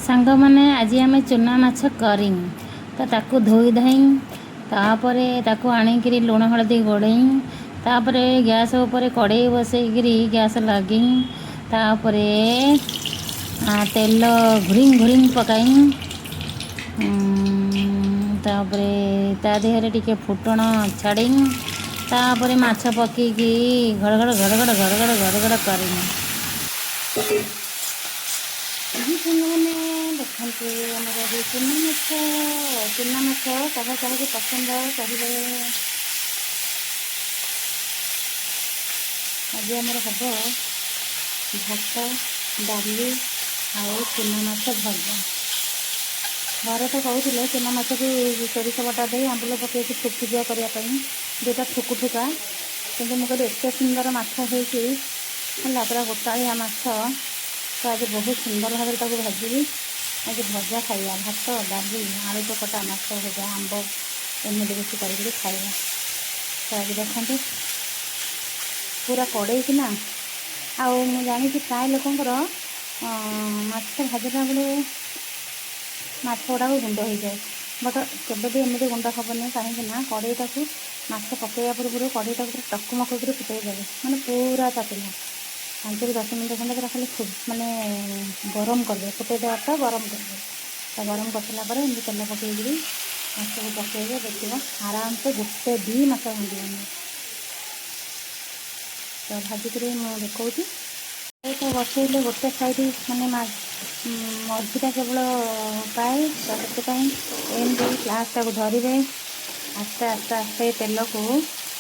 सांग मैंने आज आम चूना माछ करी तो ताकू धोई धाई तापरे ताकू आनिकी लुण हलदी गोड़े तापरे गैस उपर कड़े बसईकरी गैस लगे तापरे तेल घुरिंग घुरिंग पकाई तापरे ता देहरे टिके फुटण छाड़ी तापरे माछ पकेकी घड़घड़ घड़घड़ घड़घड़ घड़घड़ करी मैंने देखते हमारे चूना माछ कह कह पसंद कहे आज आमर हम भात डाली आउ चूना माछ भजा घर तो कहते चूना माछ को सोरिष बटा दे आंबुल पकई ठुकुजिया करने जोटा ठुकु ठुका कि मुझे एत सुंदर माछ होती पूरा गोटाया माछ तो आज बहुत सुंदर भाव में भाजी आज भजा खाइबा भात डाली आलू चकटा माछ भजा आंब एमती बेसी कर खाइबा तो आज देखते पूरा कड़े कि ना आउ जानी प्राय लोकंर माछ भाजला बेले माछ गुड़ाक गुंड हो जाए बट केवे भी एमती गुंड हेनी कहीं कड़ईटा को माछ पकड़ा पूर्व कड़ईटा पूरा टकमक फुटे देवे मैंने पूरा तापिला 5-10 मिनट खंडे पूरा खाली माने गरम करदे फुटे देवाटा गरम करदे तो गरम कर एमती तेल पकईकरी माछ को पकड़े देखिए आराम से गोटे भी माछ भांगे तो भाजिक मुझे तो बसैले गोटे साइड माने मझीटा केवल पाए तो से एमती ग्लासटा को धरवे आस्ते आस्ते आस्ते तेल को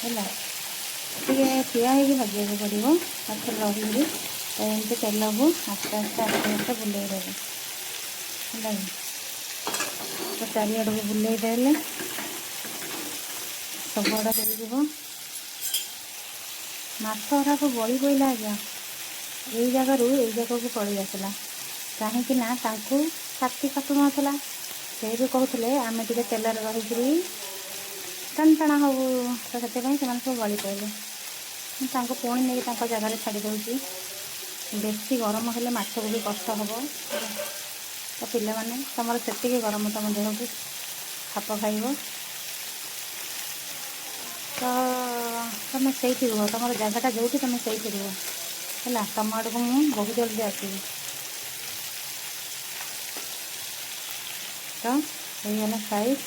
है ठिया हो भाजा पड़ो पाखे रही तो एमती तेल को आस्ते आस्ते आस्ते आस्ते बुले देवे है तो चारिआड़ को बुले देले सबुआड़ा देव माछ गुराक बड़ी पड़ा आज्ञा यही जगार यही जगह को पलि आसला कहीं छाती काटू नाला से भी कहते आम टे तेल रही टाण टाण हूँ तो से सब बड़ी पड़े पुणी नहीं जगार छाड़ी दूसरी बेसी गरम हेल्ले माछ को भी कष्ट हम तो पिला माने तुम से गरम तुम देह को खाप खाइब तो तुम से रुह तुम जगटा जो तुम से रुह है तुम आड़ को मुझे बहुत जल्दी आसवि तो यहीगला साइज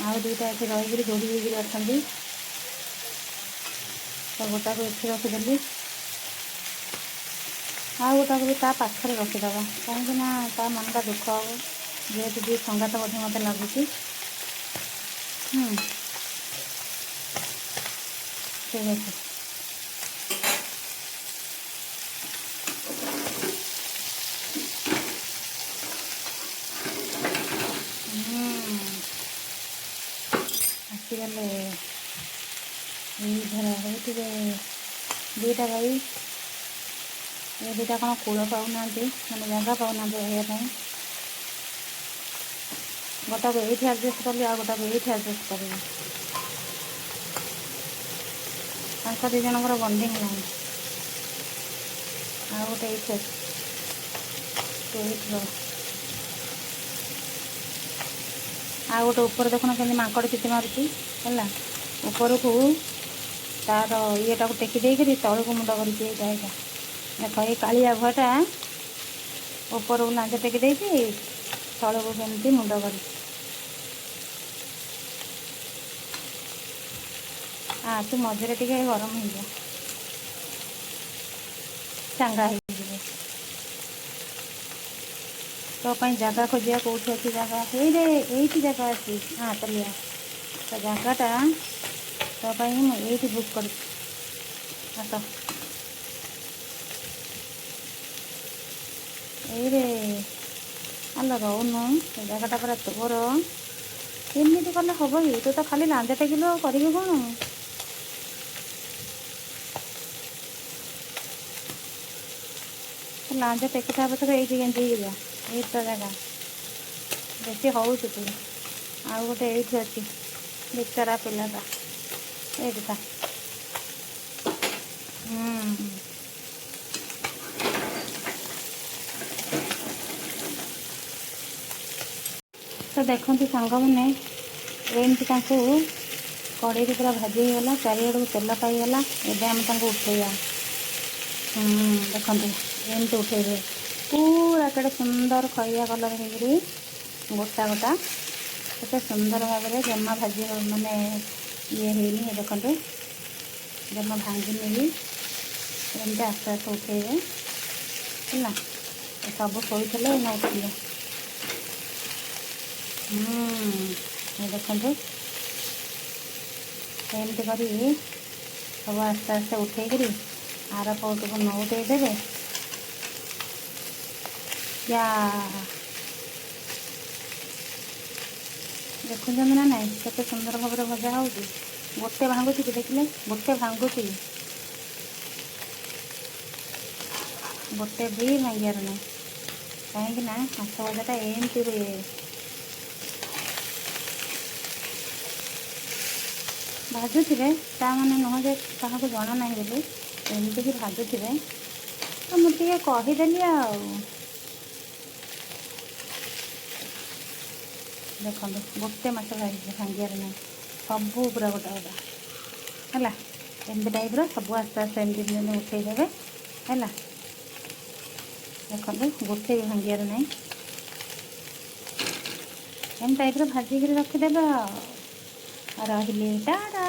आउ दुईटा ये रही जोड़ी होगी अच्छा तो गोटा को ये रखीदेली आउ गोटा को भी पाखे रखीदे कहीं मनटा दुख हम जेहेतु भी संगात मत लगुच ठीक है आसीगले धरा होते दुईटा गाई ये दुईटा कौन कूल पाऊना मैंने जगह पाऊना रही गोटा को ये एडजस्ट कली आ गोटा को ये एडजस्ट करी दी जनकर बंडिंग ना आ गोटे आ गोटे ऊपर देखना के माकड़ चिति मारुति है ऊपर को तार येटा को टेकी देकर तल को मुंड कर देख ये कालिया भटा ऊपर को लांच टेकी दे तल को केमती मुंड कर तू मझे टे गरम हो चांगा हो तो जगह खोजा कौटी अच्छी जगह ये जगह अच्छी हाँ चलिए तो जगहटा तो ये बुक कर ये अल रोनु जगहटा पूरा तोर एमती कले हम कि तू तो खाली लांजा टेकिल करी कौन लांजा टेकी था पक ये गेंजी जा ये तो जगह बेसी हूँ तू आउ गोटे ये अच्छी बेचारा पिलाटा ये था तो देखते सांग मैंने एमती कड़े पूरा भाजी गला चारिड़ू तेल पाईगला एवं आम उठेगा देखते एमती उठेबे पूरा कड़े सुंदर खइया कलर हो गोटा गोटा केते सुंदर भाव में जमा भाजी माने ये है देखते जमा भांगी भी एमती आस्ते आस्ते उठेबे है सब शोते ना उठिले देखते एमती कर सब आस्ते आस्ते उठेकरी आर पट को नौटे देवे या देखुं ना ना केते सुंदर भाव में भजा हो गोटे भांगुची कि देखिले गोटे भांगुची गोटे भी भांगार ना कहीं माछ भजाटा एमती हुए भाजुवे ताने नुह जे क्या जना ना बोली एमती ही भाजुवे तो मुझे कहीदेली देखो गोटे माछ भांगार ना सबू पूरा गोटा गोटा है एमती टाइप सब आस्ते आस्ते एमती उठेदेवे है देखो गोटे भी भांगार ना एम टाइप भाजिक रखिदेवे रही टाटा।